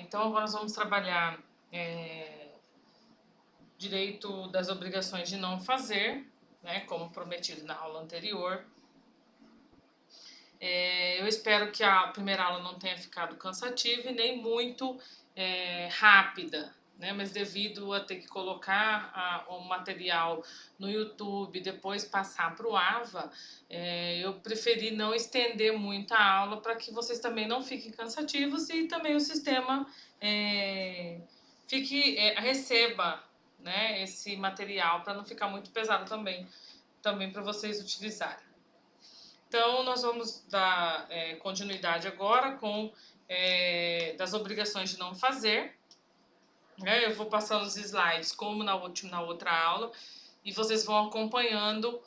Então agora nós vamos trabalhar direito das obrigações de não fazer, né, como prometido na aula anterior. Eu espero que a primeira aula não tenha ficado cansativa e nem muito rápida, né? Mas devido a ter que colocar o material no YouTube e depois passar para o AVA, eu preferi não estender muito a aula para que vocês também não fiquem cansativos e também o sistema receba, né, esse material para não ficar muito pesado também para vocês utilizarem. Então, nós vamos dar continuidade agora com das obrigações de não fazer. Eu vou passando os slides como na outra aula e vocês vão acompanhando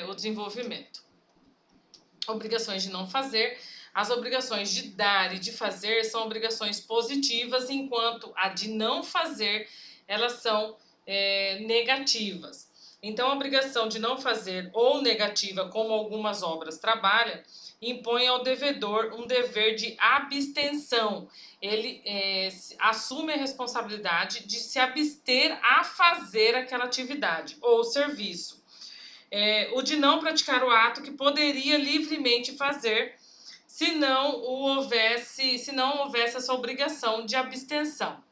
o desenvolvimento. Obrigações de não fazer. As obrigações de dar e de fazer são obrigações positivas, enquanto a de não fazer, elas são negativas. Então, a obrigação de não fazer ou negativa, como algumas obras trabalham, impõe ao devedor um dever de abstenção. Ele assume a responsabilidade de se abster a fazer aquela atividade ou serviço. O de não praticar o ato que poderia livremente fazer se não houvesse essa obrigação de abstenção.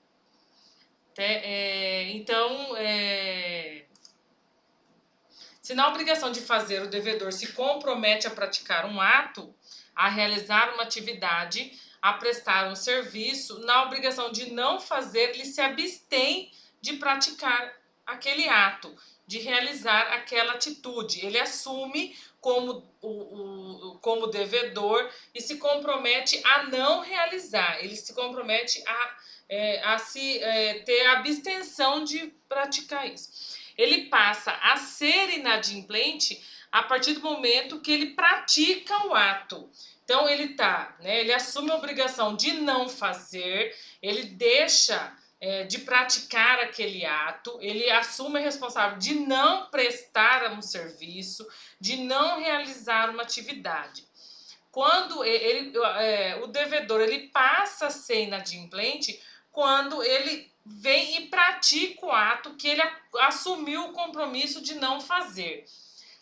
Se na obrigação de fazer o devedor se compromete a praticar um ato, a realizar uma atividade, a prestar um serviço, na obrigação de não fazer, ele se abstém de praticar aquele ato, de realizar aquela atitude. Ele assume como devedor e se compromete a não realizar. Ele se compromete a ter a abstenção de praticar isso. Ele passa a ser inadimplente a partir do momento que ele pratica o ato. Então, ele assume a obrigação de não fazer, ele deixa de praticar aquele ato, ele assume a responsabilidade de não prestar um serviço, de não realizar uma atividade. Quando o devedor ele passa a ser inadimplente quando ele vem e pratica o ato que ele assumiu o compromisso de não fazer.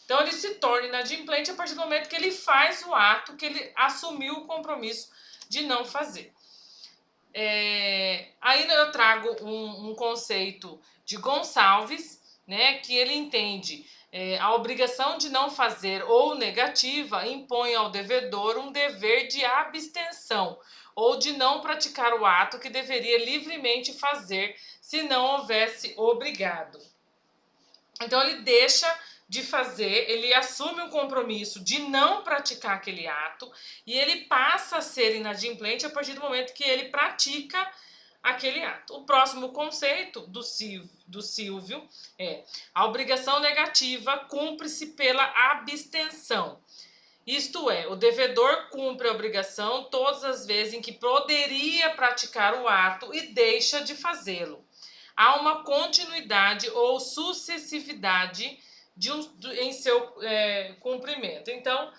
Então, ele se torna inadimplente a partir do momento que ele faz o ato que ele assumiu o compromisso de não fazer. Aí eu trago um conceito de Gonçalves, né, que ele entende a obrigação de não fazer ou negativa impõe ao devedor um dever de abstenção ou de não praticar o ato que deveria livremente fazer se não houvesse obrigado. Então, ele deixa de fazer, ele assume o compromisso de não praticar aquele ato e ele passa a ser inadimplente a partir do momento que ele pratica aquele ato. O próximo conceito do Silvio é: a obrigação negativa cumpre-se pela abstenção. Isto é, o devedor cumpre a obrigação todas as vezes em que poderia praticar o ato e deixa de fazê-lo. Há uma continuidade ou sucessividade em seu cumprimento. Então,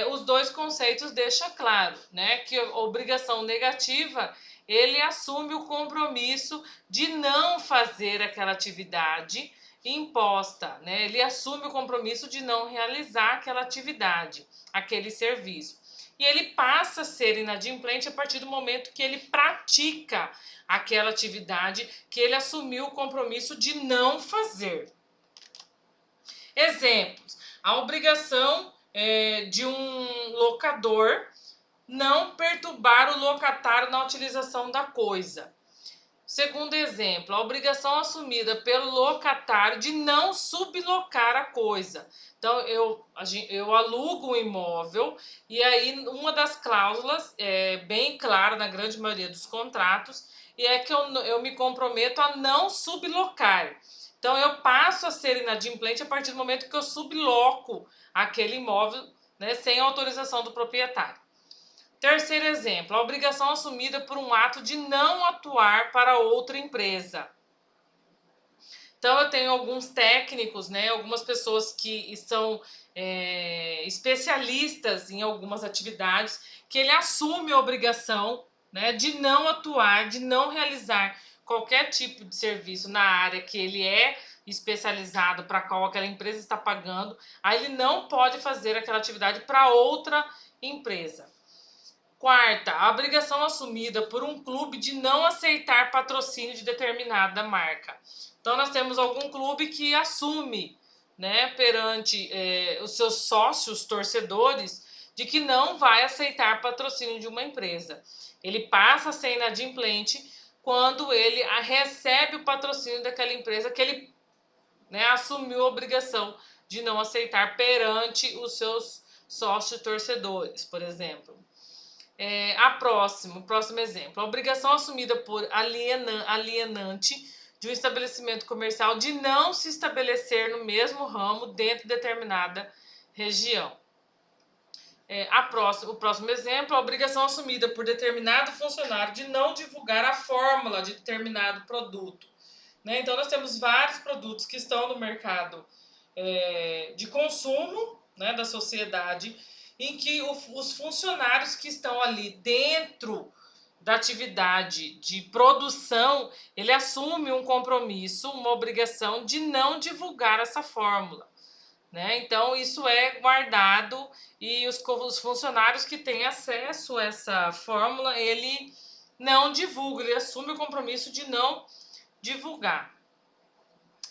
os dois conceitos deixam claro, né, que a obrigação negativa, ele assume o compromisso de não fazer aquela atividade imposta, né? Ele assume o compromisso de não realizar aquela atividade, aquele serviço. E ele passa a ser inadimplente a partir do momento que ele pratica aquela atividade que ele assumiu o compromisso de não fazer. Exemplos: a obrigação de um locador não perturbar o locatário na utilização da coisa. Segundo exemplo, a obrigação assumida pelo locatário de não sublocar a coisa. Então, eu alugo um imóvel e aí uma das cláusulas é bem clara na grande maioria dos contratos e é que eu me comprometo a não sublocar. Então, eu passo a ser inadimplente a partir do momento que eu subloco aquele imóvel, né, sem autorização do proprietário. Terceiro exemplo, a obrigação assumida por um ato de não atuar para outra empresa. Então, eu tenho alguns técnicos, né, algumas pessoas que são especialistas em algumas atividades, que ele assume a obrigação né, de não atuar, de não realizar qualquer tipo de serviço na área que ele é especializado, para qual aquela empresa está pagando, aí ele não pode fazer aquela atividade para outra empresa. Quarta, a obrigação assumida por um clube de não aceitar patrocínio de determinada marca. Então, nós temos algum clube que assume, né, perante os seus sócios, torcedores, de que não vai aceitar patrocínio de uma empresa. Ele passa a ser inadimplente quando ele recebe o patrocínio daquela empresa que ele, né, assumiu a obrigação de não aceitar perante os seus sócios torcedores, por exemplo. O próximo exemplo. A obrigação assumida por alienante de um estabelecimento comercial de não se estabelecer no mesmo ramo dentro de determinada região. O próximo exemplo, a obrigação assumida por determinado funcionário de não divulgar a fórmula de determinado produto. Né? Então, nós temos vários produtos que estão no mercado de consumo, né, da sociedade, em que os funcionários que estão ali dentro da atividade de produção, ele assume um compromisso, uma obrigação de não divulgar essa fórmula. Né? Então, isso é guardado e os funcionários que têm acesso a essa fórmula, ele não divulga, ele assume o compromisso de não divulgar.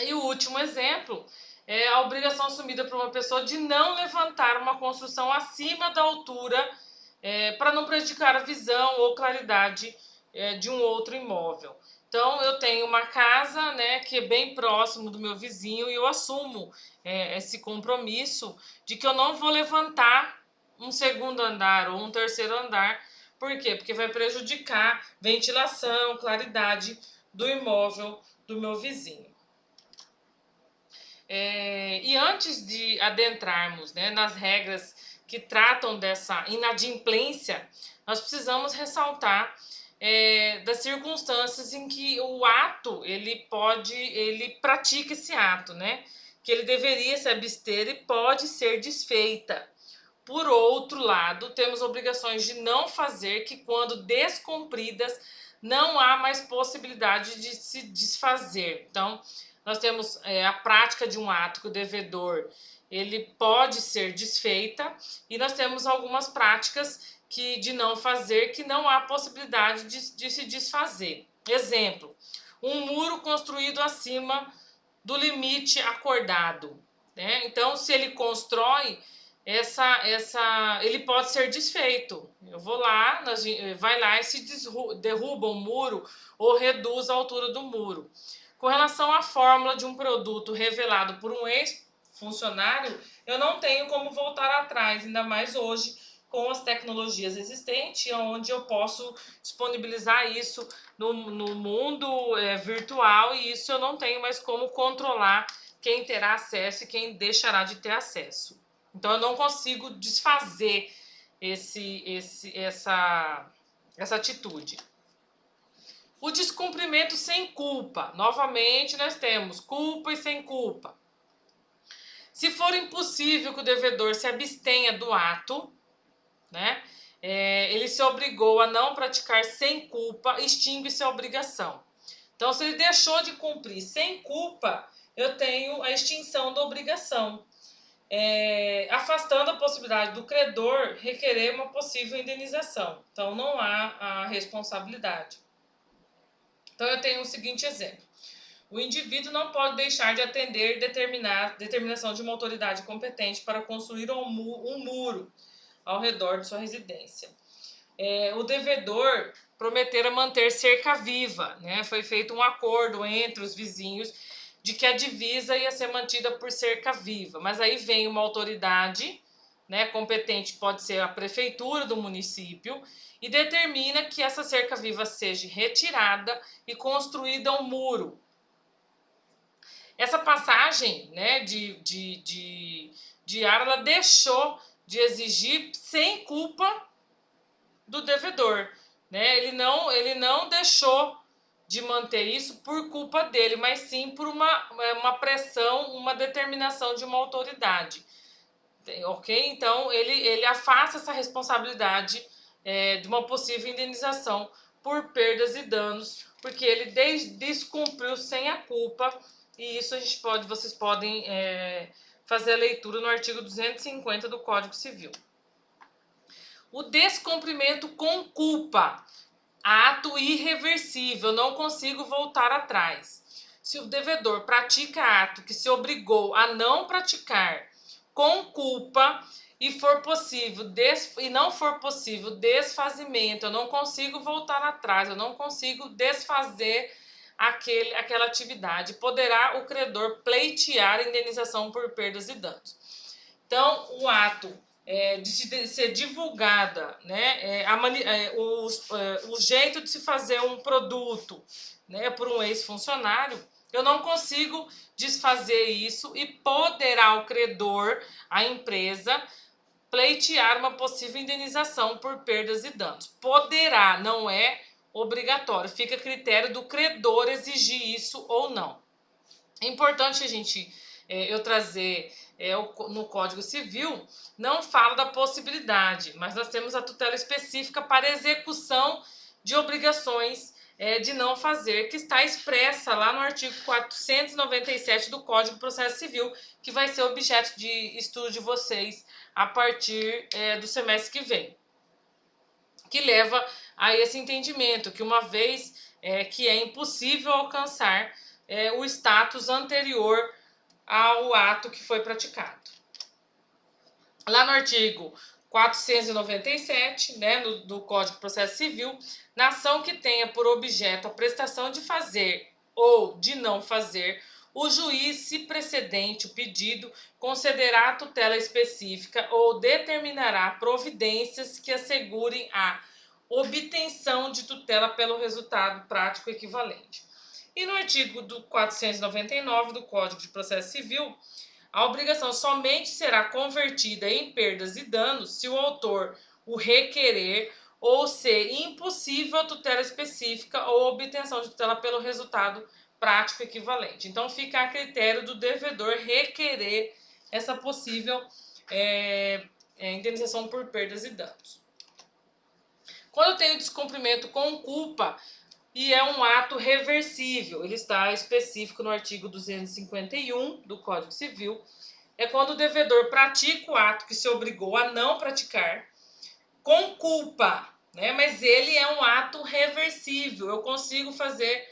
E o último exemplo é a obrigação assumida por uma pessoa de não levantar uma construção acima da altura para não prejudicar a visão ou claridade de um outro imóvel. Então, eu tenho uma casa, né, que é bem próximo do meu vizinho e eu assumo esse compromisso de que eu não vou levantar um segundo andar ou um terceiro andar. Por quê? Porque vai prejudicar ventilação, claridade do imóvel do meu vizinho. E antes de adentrarmos, né, nas regras que tratam dessa inadimplência, nós precisamos ressaltar das circunstâncias em que o ato, ele pratica esse ato, né? Que ele deveria se abster e pode ser desfeita. Por outro lado, temos obrigações de não fazer que, quando descumpridas, não há mais possibilidade de se desfazer. Então, nós temos a prática de um ato que o devedor ele pode ser desfeita, e nós temos algumas práticas de não fazer que não há possibilidade de se desfazer. Exemplo, um muro construído acima do limite acordado. Né? Então, se ele constrói, ele pode ser desfeito. Eu vou lá, vai lá e se derruba o muro ou reduz a altura do muro. Com relação à fórmula de um produto revelado por um ex-funcionário, eu não tenho como voltar atrás, ainda mais hoje com as tecnologias existentes, onde eu posso disponibilizar isso no mundo virtual, e isso eu não tenho mais como controlar quem terá acesso e quem deixará de ter acesso. Então, eu não consigo desfazer essa atitude. O descumprimento sem culpa. Novamente, nós temos culpa e sem culpa. Se for impossível que o devedor se abstenha do ato, né, ele se obrigou a não praticar sem culpa, extingue-se a obrigação. Então, se ele deixou de cumprir sem culpa, eu tenho a extinção da obrigação, afastando a possibilidade do credor requerer uma possível indenização. Então, não há a responsabilidade. Então, eu tenho o seguinte exemplo. O indivíduo não pode deixar de atender determinação de uma autoridade competente para construir um muro ao redor de sua residência. O devedor prometera manter cerca viva, né? Foi feito um acordo entre os vizinhos de que a divisa ia ser mantida por cerca viva, mas aí vem uma autoridade, né, competente, pode ser a prefeitura do município, e determina que essa cerca viva seja retirada e construída um muro. Essa passagem, né, de área, ela deixou de exigir sem culpa do devedor, né? Ele não deixou de manter isso por culpa dele, mas sim por uma pressão, uma determinação de uma autoridade. Ok? Então, ele afasta essa responsabilidade de uma possível indenização por perdas e danos, porque ele descumpriu sem a culpa, e isso vocês podem fazer a leitura no artigo 250 do Código Civil. O descumprimento com culpa, ato irreversível, não consigo voltar atrás. Se o devedor pratica ato que se obrigou a não praticar com culpa e não for possível desfazimento, eu não consigo voltar atrás, eu não consigo desfazer aquela atividade, poderá o credor pleitear indenização por perdas e danos. Então, o ato de ser divulgada, né, o jeito de se fazer um produto, né, por um ex-funcionário, eu não consigo desfazer isso e poderá o credor, a empresa, pleitear uma possível indenização por perdas e danos. Poderá, não é obrigatório, fica a critério do credor exigir isso ou não. É importante eu trazer no Código Civil, não fala da possibilidade, mas nós temos a tutela específica para execução de obrigações de não fazer, que está expressa lá no artigo 497 do Código de Processo Civil, que vai ser objeto de estudo de vocês a partir do semestre que vem. Que leva a esse entendimento, que uma vez que é impossível alcançar o status anterior ao ato que foi praticado. Lá no artigo 497, né, do Código de Processo Civil, na ação que tenha por objeto a prestação de fazer ou de não fazer, o juiz, se precedente o pedido, concederá a tutela específica ou determinará providências que assegurem a obtenção de tutela pelo resultado prático equivalente. E no artigo 499 do Código de Processo Civil, a obrigação somente será convertida em perdas e danos se o autor o requerer ou ser impossível a tutela específica ou obtenção de tutela pelo resultado prático equivalente. Então, fica a critério do devedor requerer essa possível indenização por perdas e danos. Quando eu tenho descumprimento com culpa, e é um ato reversível, ele está específico no artigo 251 do Código Civil, é quando o devedor pratica o ato que se obrigou a não praticar com culpa, né? Mas ele é um ato reversível, eu consigo fazer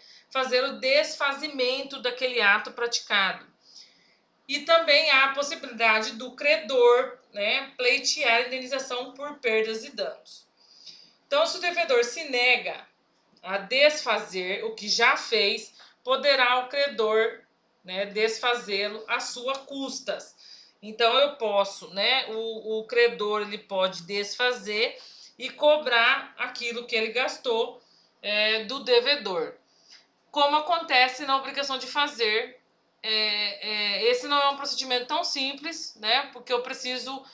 o desfazimento daquele ato praticado. E também há a possibilidade do credor, né, pleitear indenização por perdas e danos. Então, se o devedor se nega a desfazer o que já fez, poderá o credor, né, desfazê-lo às suas custas. Então, eu posso, né, o credor ele pode desfazer e cobrar aquilo que ele gastou do devedor. Como acontece na obrigação de fazer, esse não é um procedimento tão simples, né, porque eu preciso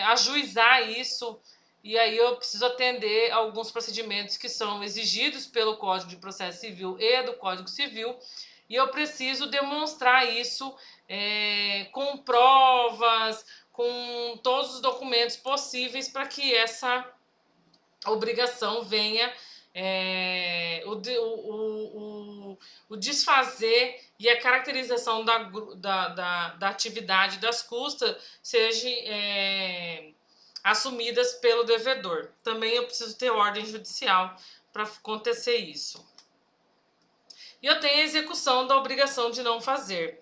ajuizar isso. E aí eu preciso atender alguns procedimentos que são exigidos pelo Código de Processo Civil e do Código Civil, e eu preciso demonstrar isso com provas, com todos os documentos possíveis para que essa obrigação venha, o desfazer e a caracterização da atividade das custas seja assumidas pelo devedor. Também eu preciso ter ordem judicial para acontecer isso. E eu tenho a execução da obrigação de não fazer,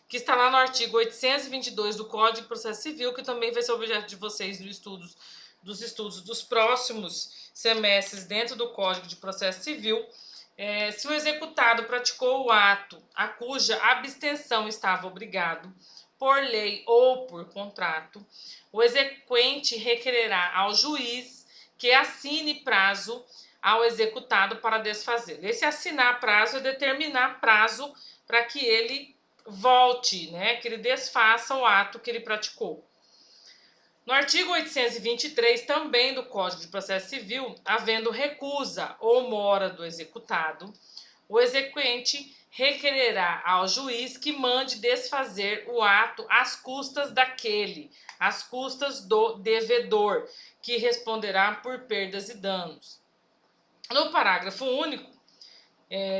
que está lá no artigo 822 do Código de Processo Civil, que também vai ser objeto de vocês dos estudos dos próximos semestres dentro do Código de Processo Civil. Se o executado praticou o ato a cuja abstenção estava obrigado, por lei ou por contrato, o exequente requererá ao juiz que assine prazo ao executado para desfazê-lo. Esse assinar prazo é determinar prazo para que ele volte, né, que ele desfaça o ato que ele praticou. No artigo 823, também do Código de Processo Civil, havendo recusa ou mora do executado, o exequente requererá ao juiz que mande desfazer o ato às custas às custas do devedor, que responderá por perdas e danos. No parágrafo único,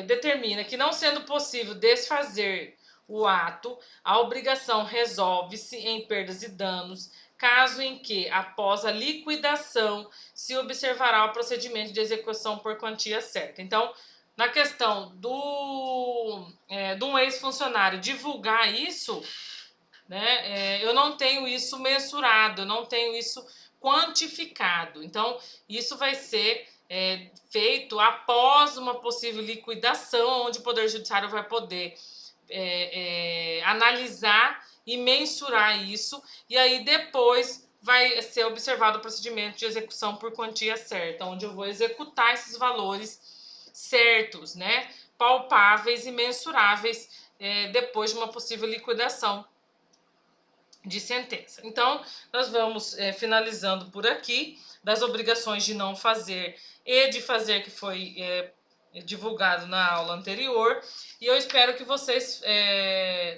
determina que, não sendo possível desfazer o ato, a obrigação resolve-se em perdas e danos, caso em que, após a liquidação, se observará o procedimento de execução por quantia certa. Então, na questão de um ex-funcionário divulgar isso, né, eu não tenho isso mensurado, eu não tenho isso quantificado. Então, isso vai ser feito após uma possível liquidação, onde o Poder Judiciário vai poder analisar e mensurar isso, e aí depois vai ser observado o procedimento de execução por quantia certa, onde eu vou executar esses valores certos, né, palpáveis e mensuráveis, depois de uma possível liquidação de sentença. Então, nós vamos finalizando por aqui, das obrigações de não fazer e de fazer, que foi divulgado na aula anterior, e eu espero que vocês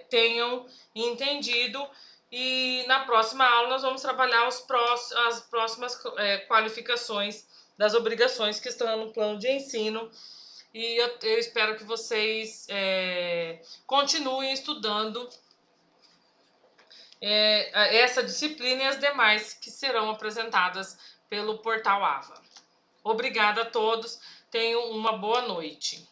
tenham entendido, e na próxima aula nós vamos trabalhar as próximas qualificações das obrigações que estão no plano de ensino, e eu espero que vocês continuem estudando essa disciplina e as demais que serão apresentadas pelo portal AVA. Obrigada a todos, tenham uma boa noite.